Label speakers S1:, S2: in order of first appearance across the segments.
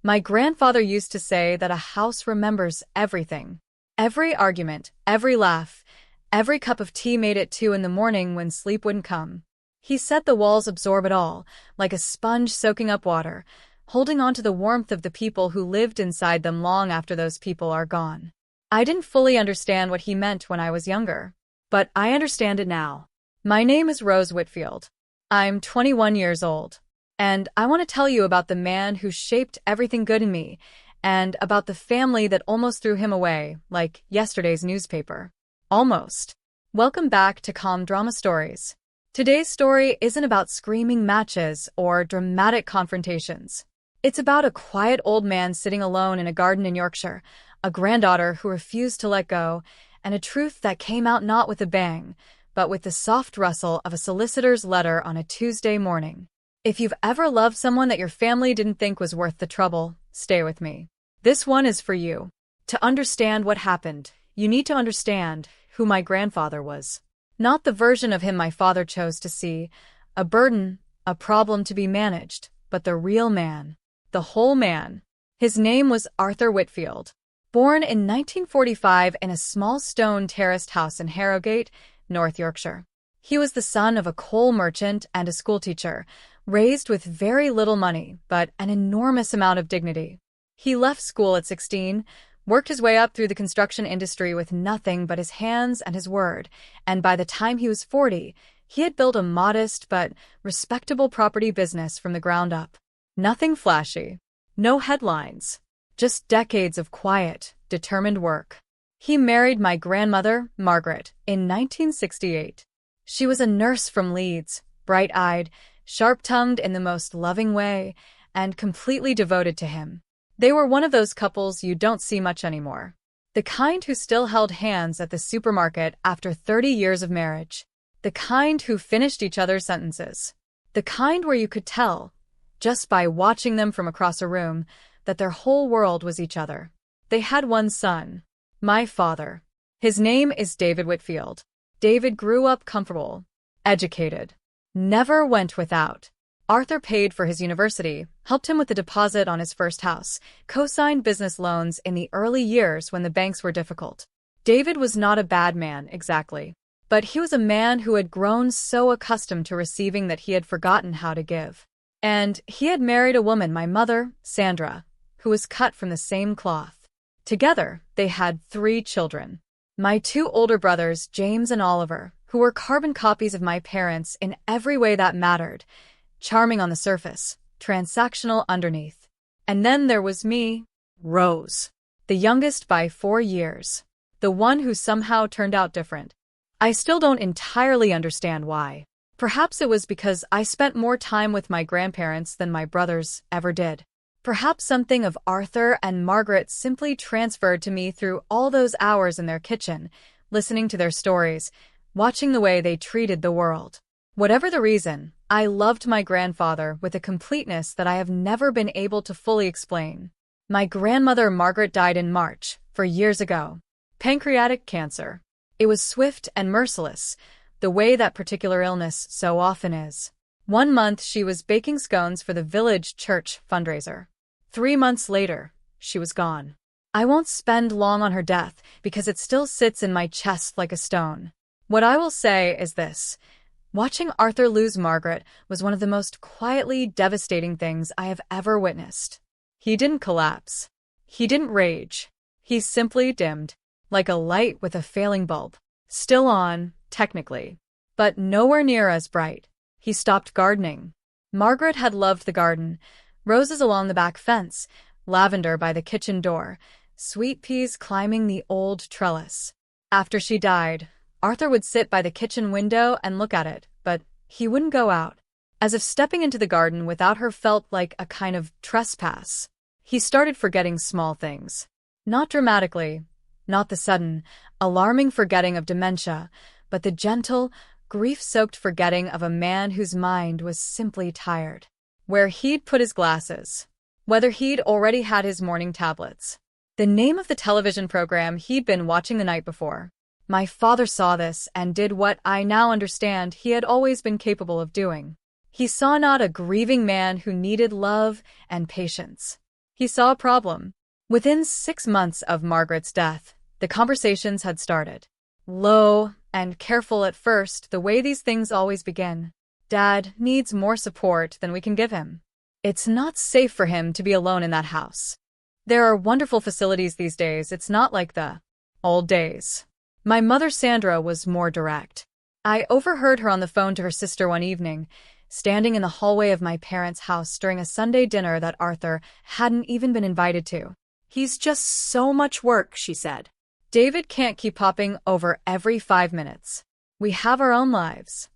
S1: My grandfather used to say that a house remembers everything. Every argument, every laugh, every cup of tea made at 2 in the morning when sleep wouldn't come. He said the walls absorb it all, like a sponge soaking up water, holding on to the warmth of the people who lived inside them long after those people are gone. I didn't fully understand what he meant when I was younger, but I understand it now. My name is Rose Whitfield. I'm 21 years old, and I want to tell you about the man who shaped everything good in me, and about the family that almost threw him away, like yesterday's newspaper. Almost. Welcome back to Calm Drama Stories. Today's story isn't about screaming matches or dramatic confrontations. It's about a quiet old man sitting alone in a garden in Yorkshire, a granddaughter who refused to let go, and a truth that came out not with a bang, but with the soft rustle of a solicitor's letter on a Tuesday morning. If you've ever loved someone that your family didn't think was worth the trouble, stay with me. This one is for you. To understand what happened, you need to understand who my grandfather was. Not the version of him my father chose to see, a burden, a problem to be managed, but the real man, the whole man. His name was Arthur Whitfield. Born in 1945 in a small stone terraced house in Harrogate, North Yorkshire. He was the son of a coal merchant and a schoolteacher, raised with very little money, but an enormous amount of dignity. He left school at 16, worked his way up through the construction industry with nothing but his hands and his word, and by the time he was 40, he had built a modest but respectable property business from the ground up. Nothing flashy. No headlines. Just decades of quiet, determined work. He married my grandmother, Margaret, in 1968. She was a nurse from Leeds, bright-eyed, sharp-tongued in the most loving way, and completely devoted to him. They were one of those couples you don't see much anymore. The kind who still held hands at the supermarket after 30 years of marriage. The kind who finished each other's sentences. The kind where you could tell, just by watching them from across a room, that their whole world was each other. They had one son, my father. His name is David Whitfield. David grew up comfortable, educated, never went without. Arthur paid for his university, helped him with the deposit on his first house, co-signed business loans in the early years when the banks were difficult. David was not a bad man, exactly, but he was a man who had grown so accustomed to receiving that he had forgotten how to give. And he had married a woman, my mother, Sandra, who was cut from the same cloth. Together, they had 3 children. My 2 older brothers, James and Oliver, who were carbon copies of my parents in every way that mattered, charming on the surface, transactional underneath. And then there was me, Rose, the youngest by 4 years, the one who somehow turned out different. I still don't entirely understand why. Perhaps it was because I spent more time with my grandparents than my brothers ever did. Perhaps something of Arthur and Margaret simply transferred to me through all those hours in their kitchen, listening to their stories, watching the way they treated the world. Whatever the reason, I loved my grandfather with a completeness that I have never been able to fully explain. My grandmother Margaret died in March, 4 years ago. Pancreatic cancer. It was swift and merciless, the way that particular illness so often is. 1 month she was baking scones for the village church fundraiser. 3 months later, she was gone. I won't spend long on her death because it still sits in my chest like a stone. What I will say is this. Watching Arthur lose Margaret was one of the most quietly devastating things I have ever witnessed. He didn't collapse. He didn't rage. He simply dimmed, like a light with a failing bulb. Still on, technically, but nowhere near as bright. He stopped gardening. Margaret had loved the garden. Roses along the back fence, lavender by the kitchen door, sweet peas climbing the old trellis. After she died, Arthur would sit by the kitchen window and look at it, but he wouldn't go out. As if stepping into the garden without her felt like a kind of trespass. He started forgetting small things. Not dramatically, not the sudden, alarming forgetting of dementia, but the gentle, grief-soaked forgetting of a man whose mind was simply tired. Where he'd put his glasses. Whether he'd already had his morning tablets. The name of the television program he'd been watching the night before. My father saw this and did what I now understand he had always been capable of doing. He saw not a grieving man who needed love and patience. He saw a problem. Within 6 months of Margaret's death, the conversations had started. Low and careful at first, the way these things always begin. Dad needs more support than we can give him. It's not safe for him to be alone in that house. There are wonderful facilities these days. It's not like the old days. My mother Sandra was more direct. I overheard her on the phone to her sister one evening, standing in the hallway of my parents' house during a Sunday dinner that Arthur hadn't even been invited to. "He's just so much work," she said. "David can't keep popping over every 5 minutes. We have our own lives."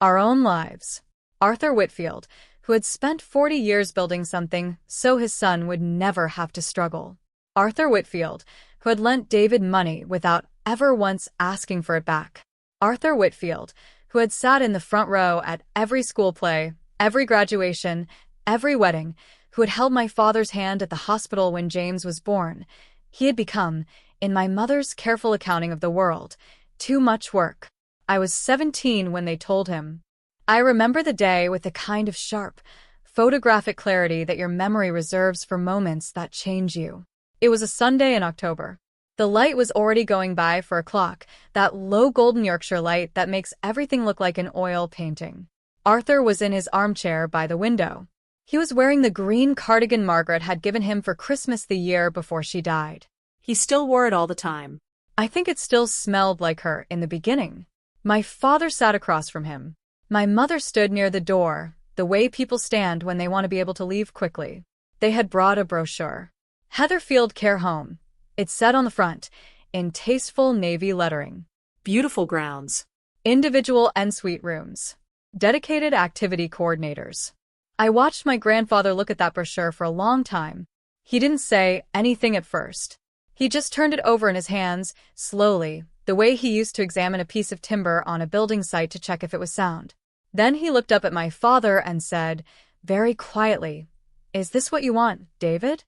S1: Our own lives. Arthur Whitfield, who had spent 40 years building something so his son would never have to struggle. Arthur Whitfield, who had lent David money without ever once asking for it back. Arthur Whitfield, who had sat in the front row at every school play, every graduation, every wedding, who had held my father's hand at the hospital when James was born. He had become, in my mother's careful accounting of the world, too much work. I was 17 when they told him. I remember the day with the kind of sharp, photographic clarity that your memory reserves for moments that change you. It was a Sunday in October. The light was already going by for a clock, that low golden Yorkshire light that makes everything look like an oil painting. Arthur was in his armchair by the window. He was wearing the green cardigan Margaret had given him for Christmas the year before she died.
S2: He still wore it all the time.
S1: I think it still smelled like her in the beginning. My father sat across from him. My mother stood near the door, the way people stand when they want to be able to leave quickly. They had brought a brochure. Heatherfield Care Home. It said on the front, in tasteful navy lettering.
S2: Beautiful grounds.
S1: Individual ensuite rooms. Dedicated activity coordinators. I watched my grandfather look at that brochure for a long time. He didn't say anything at first. He just turned it over in his hands, slowly, the way he used to examine a piece of timber on a building site to check if it was sound. Then he looked up at my father and said, very quietly, "Is this what you want, David?"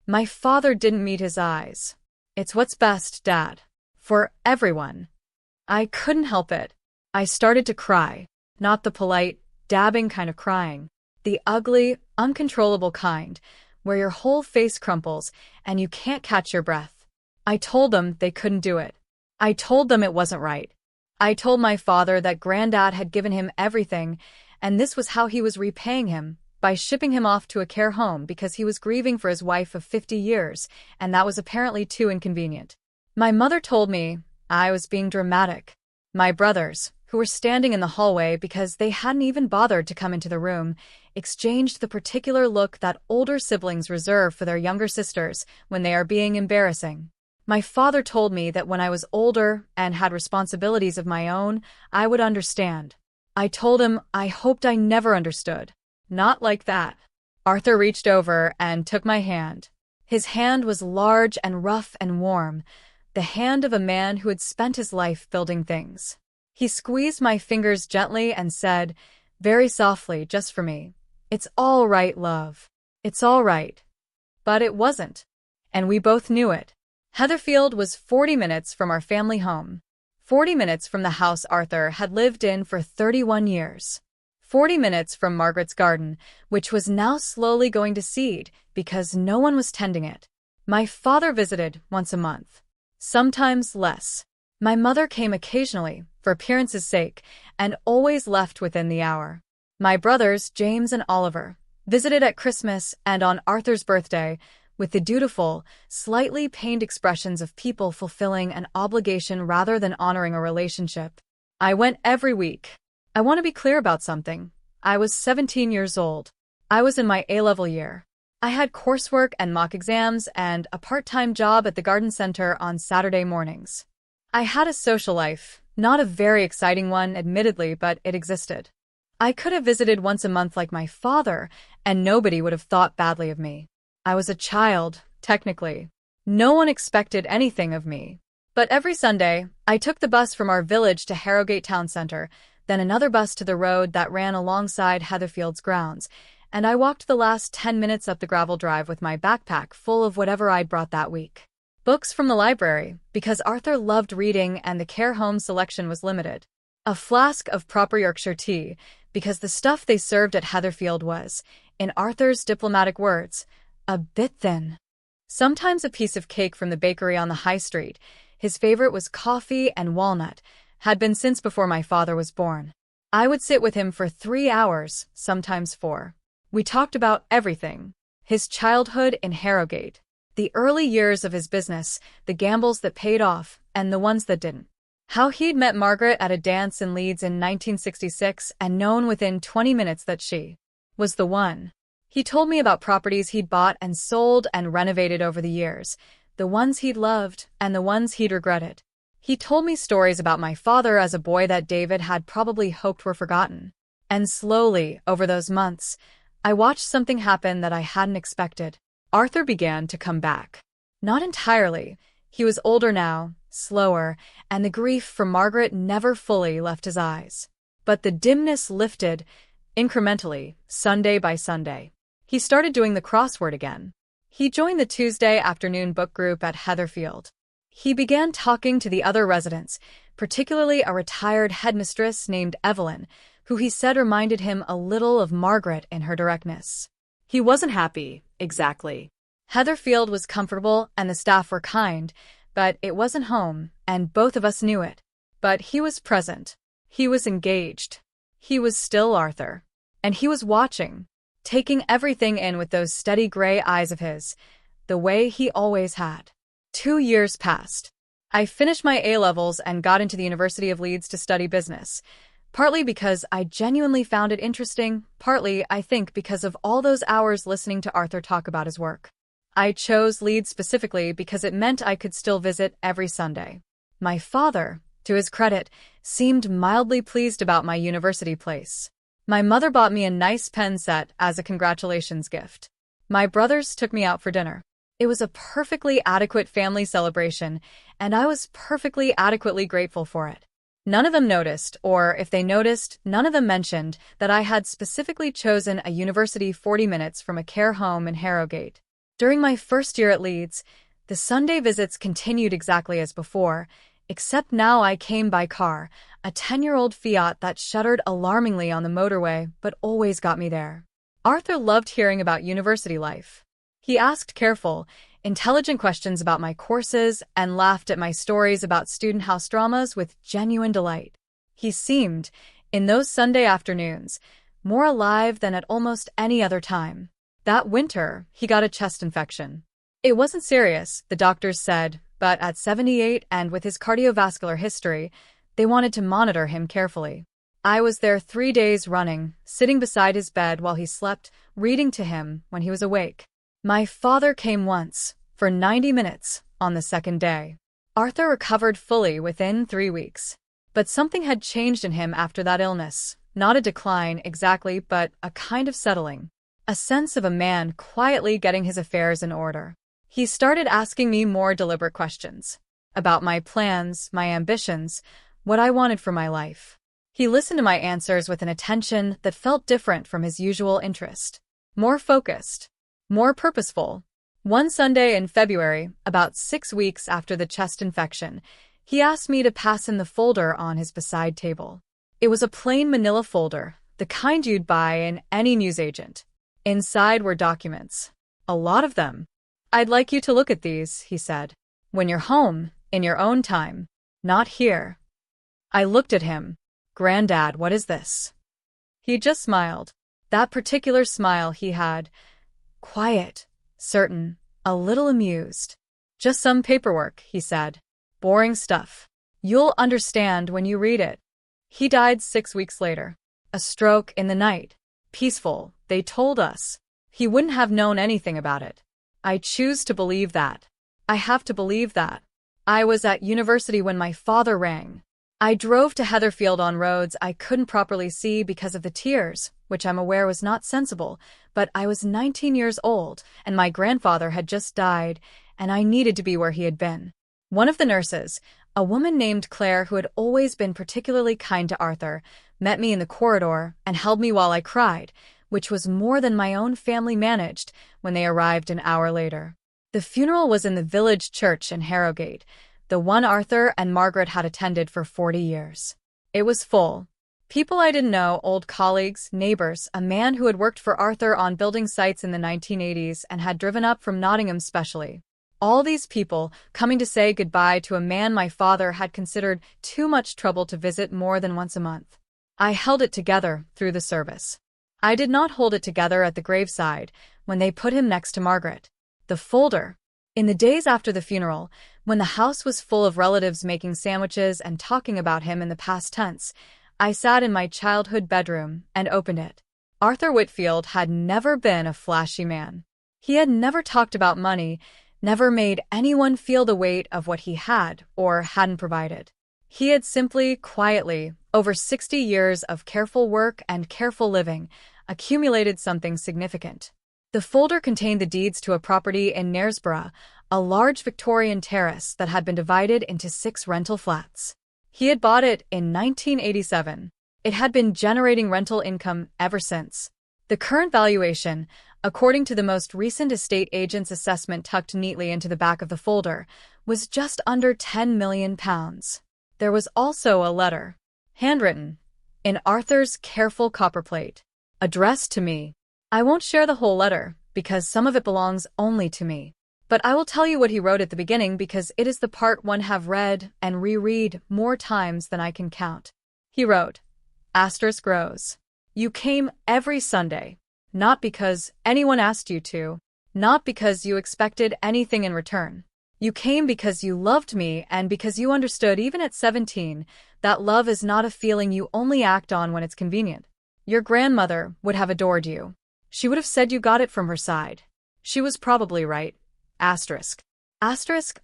S1: My father didn't meet his eyes. "It's what's best, Dad. For everyone." I couldn't help it. I started to cry. Not the polite, dabbing kind of crying. The ugly, uncontrollable kind, where your whole face crumples and you can't catch your breath. I told them they couldn't do it. I told them it wasn't right. I told my father that Granddad had given him everything, and this was how he was repaying him, by shipping him off to a care home because he was grieving for his wife of 50 years, and that was apparently too inconvenient. My mother told me I was being dramatic. My brothers, who were standing in the hallway because they hadn't even bothered to come into the room, exchanged the particular look that older siblings reserve for their younger sisters when they are being embarrassing. My father told me that when I was older and had responsibilities of my own, I would understand. I told him I hoped I never understood. Not like that. Arthur reached over and took my hand. His hand was large and rough and warm, the hand of a man who had spent his life building things. He squeezed my fingers gently and said, very softly, just for me, "It's all right, love. It's all right." But it wasn't. And we both knew it. Heatherfield was 40 minutes from our family home. 40 minutes from the house Arthur had lived in for 31 years. 40 minutes from Margaret's garden, which was now slowly going to seed because no one was tending it. My father visited once a month. Sometimes less. My mother came occasionally, for appearance's sake, and always left within the hour. My brothers, James and Oliver, visited at Christmas and on Arthur's birthday, with the dutiful, slightly pained expressions of people fulfilling an obligation rather than honoring a relationship. I went every week. I want to be clear about something. I was 17 years old. I was in my A-level year. I had coursework and mock exams and a part-time job at the garden center on Saturday mornings. I had a social life, not a very exciting one, admittedly, but it existed. I could have visited once a month like my father, and nobody would have thought badly of me. I was a child, technically. No one expected anything of me. But every Sunday, I took the bus from our village to Harrogate Town Centre, then another bus to the road that ran alongside Heatherfield's grounds, and I walked the last 10 minutes up the gravel drive with my backpack full of whatever I'd brought that week. Books from the library, because Arthur loved reading and the care home selection was limited. A flask of proper Yorkshire tea, because the stuff they served at Heatherfield was, in Arthur's diplomatic words, a bit thin. Sometimes a piece of cake from the bakery on the high street. His favorite was coffee and walnut, had been since before my father was born. I would sit with him for 3 hours, sometimes 4. We talked about everything. His childhood in Harrogate, the early years of his business, the gambles that paid off, and the ones that didn't. How he'd met Margaret at a dance in Leeds in 1966 and known within 20 minutes that she was the one. He told me about properties he'd bought and sold and renovated over the years, the ones he'd loved and the ones he'd regretted. He told me stories about my father as a boy that David had probably hoped were forgotten. And slowly, over those months, I watched something happen that I hadn't expected. Arthur began to come back. Not entirely. He was older now, slower, and the grief for Margaret never fully left his eyes. But the dimness lifted, incrementally, Sunday by Sunday. He started doing the crossword again. He joined the Tuesday afternoon book group at Heatherfield. He began talking to the other residents, particularly a retired headmistress named Evelyn, who he said reminded him a little of Margaret in her directness.
S2: He wasn't happy, exactly.
S1: Heatherfield was comfortable and the staff were kind, but it wasn't home, and both of us knew it. But he was present. He was engaged. He was still Arthur. And he was watching, taking everything in with those steady gray eyes of his, the way he always had. 2 years passed. I finished my A-levels and got into the University of Leeds to study business. Partly because I genuinely found it interesting, partly, I think, because of all those hours listening to Arthur talk about his work. I chose Leeds specifically because it meant I could still visit every Sunday. My father, to his credit, seemed mildly pleased about my university place. My mother bought me a nice pen set as a congratulations gift. My brothers took me out for dinner. It was a perfectly adequate family celebration, and I was perfectly adequately grateful for it. None of them noticed, or if they noticed, none of them mentioned, that I had specifically chosen a university 40 minutes from a care home in Harrogate. During my first year at Leeds, the Sunday visits continued exactly as before, except now I came by car, a 10-year-old Fiat that shuddered alarmingly on the motorway but always got me there. Arthur loved hearing about university life. He asked careful, intelligent questions about my courses and laughed at my stories about student house dramas with genuine delight. He seemed, in those Sunday afternoons, more alive than at almost any other time. That winter, he got a chest infection. It wasn't serious, the doctors said, but at 78 and with his cardiovascular history, they wanted to monitor him carefully. I was there 3 days running, sitting beside his bed while he slept, reading to him when he was awake. My father came once, for 90 minutes, on the second day. Arthur recovered fully within 3 weeks. But something had changed in him after that illness. Not a decline, exactly, but a kind of settling. A sense of a man quietly getting his affairs in order. He started asking me more deliberate questions. About my plans, my ambitions, what I wanted for my life. He listened to my answers with an attention that felt different from his usual interest. More focused. More purposeful. One Sunday in February, about 6 weeks after the chest infection, he asked me to pass him the folder on his beside table. It was a plain manila folder, the kind you'd buy in any newsagent. Inside were documents. A lot of them. "I'd like you to look at these," he said. "When you're home, in your own time. Not here." I looked at him. "Granddad, what is this?" He just smiled. That particular smile he had. Quiet, certain, a little amused. "Just some paperwork," he said. "Boring stuff. You'll understand when you read it." He died 6 weeks later. A stroke in the night. Peaceful, they told us. He wouldn't have known anything about it. I choose to believe that. I have to believe that. I was at university when my father rang. I drove to Heatherfield on roads I couldn't properly see because of the tears, which I'm aware was not sensible, but I was 19 years old, and my grandfather had just died, and I needed to be where he had been. One of the nurses, a woman named Claire who had always been particularly kind to Arthur, met me in the corridor and held me while I cried, which was more than my own family managed when they arrived an hour later. The funeral was in the village church in Harrogate, the one Arthur and Margaret had attended for 40 years. It was full. People I didn't know, old colleagues, neighbors, a man who had worked for Arthur on building sites in the 1980s and had driven up from Nottingham specially. All these people coming to say goodbye to a man my father had considered too much trouble to visit more than once a month. I held it together through the service. I did not hold it together at the graveside when they put him next to Margaret. The folder. In the days after the funeral, when the house was full of relatives making sandwiches and talking about him in the past tense, I sat in my childhood bedroom and opened it. Arthur Whitfield had never been a flashy man. He had never talked about money, never made anyone feel the weight of what he had or hadn't provided. He had simply, quietly, over 60 years of careful work and careful living, accumulated something significant. The folder contained the deeds to a property in Knaresborough, a large Victorian terrace that had been divided into 6 rental flats. He had bought it in 1987. It had been generating rental income ever since. The current valuation, according to the most recent estate agent's assessment tucked neatly into the back of the folder, was just under £10 million. There was also a letter, handwritten, in Arthur's careful copperplate, addressed to me. I won't share the whole letter, because some of it belongs only to me. But I will tell you what he wrote at the beginning because it is the part one have read and reread more times than I can count. He wrote, *Rose. You came every Sunday, not because anyone asked you to, not because you expected anything in return. You came because you loved me and because you understood even at 17 that love is not a feeling you only act on when it's convenient. Your grandmother would have adored you. She would have said you got it from her side. She was probably right. I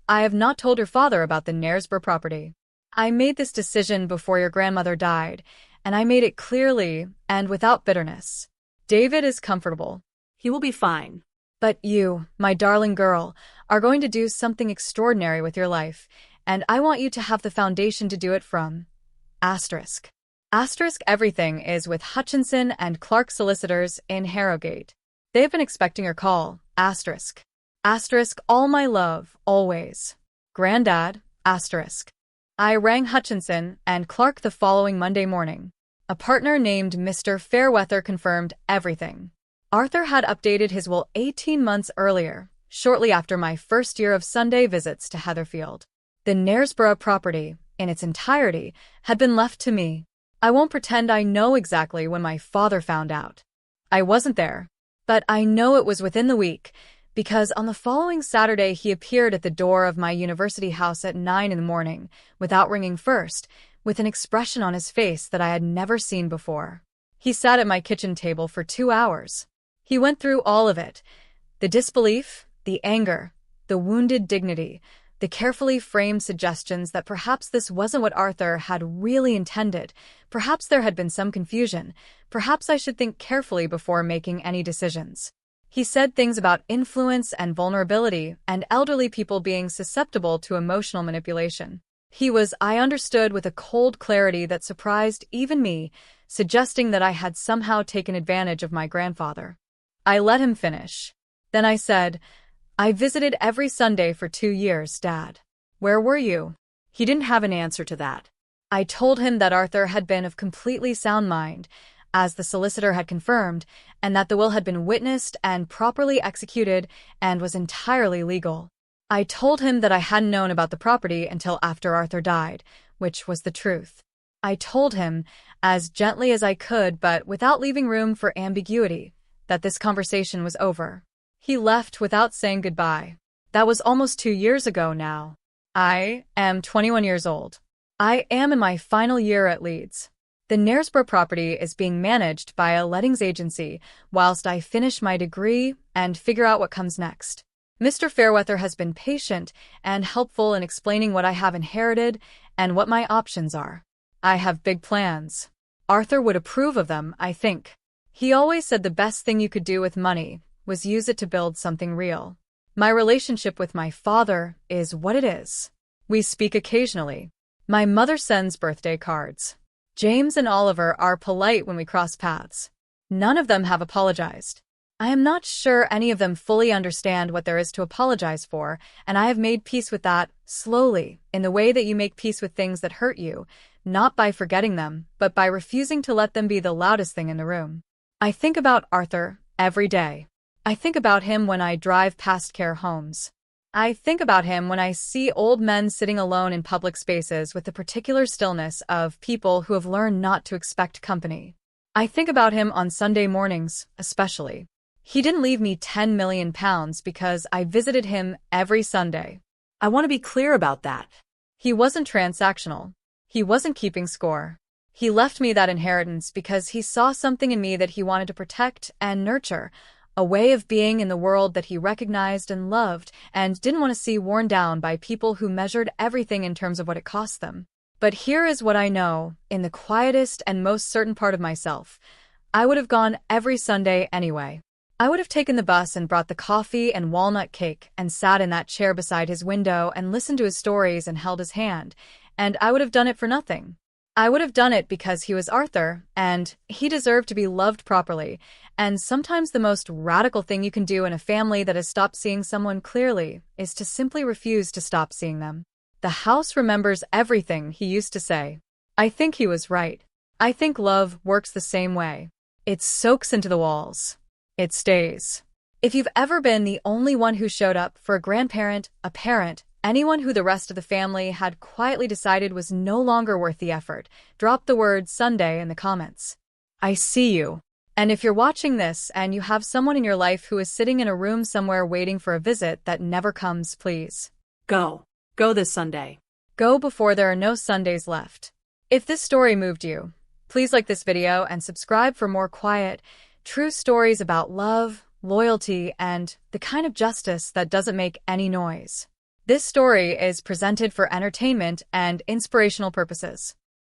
S1: have not told your father about the Knaresborough property. I made this decision before your grandmother died, and I made it clearly and without bitterness. David is comfortable.
S2: He will be fine.
S1: But you, my darling girl, are going to do something extraordinary with your life, and I want you to have the foundation to do it from. Everything is with Hutchinson and Clark solicitors in Harrogate. They have been expecting your call. All my love, always. Grandad, I rang Hutchinson and Clark the following Monday morning. A partner named Mr. Fairweather confirmed everything. Arthur had updated his will 18 months earlier, shortly after my first year of Sunday visits to Heatherfield. The Knaresborough property, in its entirety, had been left to me. I won't pretend I know exactly when my father found out. I wasn't there, but I know it was within the week, because on the following Saturday he appeared at the door of my university house at 9 a.m, without ringing first, with an expression on his face that I had never seen before. He sat at my kitchen table for 2 hours. He went through all of it, the disbelief, the anger, the wounded dignity, the carefully framed suggestions that perhaps this wasn't what Arthur had really intended, perhaps there had been some confusion, perhaps I should think carefully before making any decisions. He said things about influence and vulnerability and elderly people being susceptible to emotional manipulation. He was, I understood with a cold clarity that surprised even me, suggesting that I had somehow taken advantage of my grandfather. I let him finish. Then I said, I visited every Sunday for 2 years, Dad. Where were you? He didn't have an answer to that. I told him that Arthur had been of completely sound mind, as the solicitor had confirmed, and that the will had been witnessed and properly executed and was entirely legal. I told him that I hadn't known about the property until after Arthur died, which was the truth. I told him, as gently as I could but without leaving room for ambiguity, that this conversation was over. He left without saying goodbye. That was almost 2 years ago now. I am 21 years old. I am in my final year at Leeds. The Knaresborough property is being managed by a lettings agency whilst I finish my degree and figure out what comes next. Mr. Fairweather has been patient and helpful in explaining what I have inherited and what my options are. I have big plans. Arthur would approve of them, I think. He always said the best thing you could do with money was use it to build something real. My relationship with my father is what it is. We speak occasionally. My mother sends birthday cards. James and Oliver are polite when we cross paths. None of them have apologized. I am not sure any of them fully understand what there is to apologize for, and I have made peace with that, slowly, in the way that you make peace with things that hurt you, not by forgetting them, but by refusing to let them be the loudest thing in the room. I think about Arthur every day. I think about him when I drive past care homes. I think about him when I see old men sitting alone in public spaces with the particular stillness of people who have learned not to expect company. I think about him on Sunday mornings, especially. He didn't leave me £10 million because I visited him every Sunday.
S2: I want to be clear about that.
S1: He wasn't transactional. He wasn't keeping score. He left me that inheritance because he saw something in me that he wanted to protect and nurture, a way of being in the world that he recognized and loved and didn't want to see worn down by people who measured everything in terms of what it cost them. But here is what I know, in the quietest and most certain part of myself. I would have gone every Sunday anyway. I would have taken the bus and brought the coffee and walnut cake and sat in that chair beside his window and listened to his stories and held his hand, and I would have done it for nothing. I would have done it because he was Arthur, and he deserved to be loved properly, and sometimes the most radical thing you can do in a family that has stopped seeing someone clearly is to simply refuse to stop seeing them. The house remembers everything, he used to say. I think he was right. I think love works the same way. It soaks into the walls. It stays. If you've ever been the only one who showed up for a grandparent, a parent, anyone who the rest of the family had quietly decided was no longer worth the effort, drop the word Sunday in the comments. I see you. And if you're watching this and you have someone in your life who is sitting in a room somewhere waiting for a visit that never comes, please
S2: Go. Go this Sunday.
S1: go before there are no Sundays left. If this story moved you, please like this video and subscribe for more quiet, true stories about love, loyalty, and the kind of justice that doesn't make any noise. This story is presented for entertainment and inspirational purposes.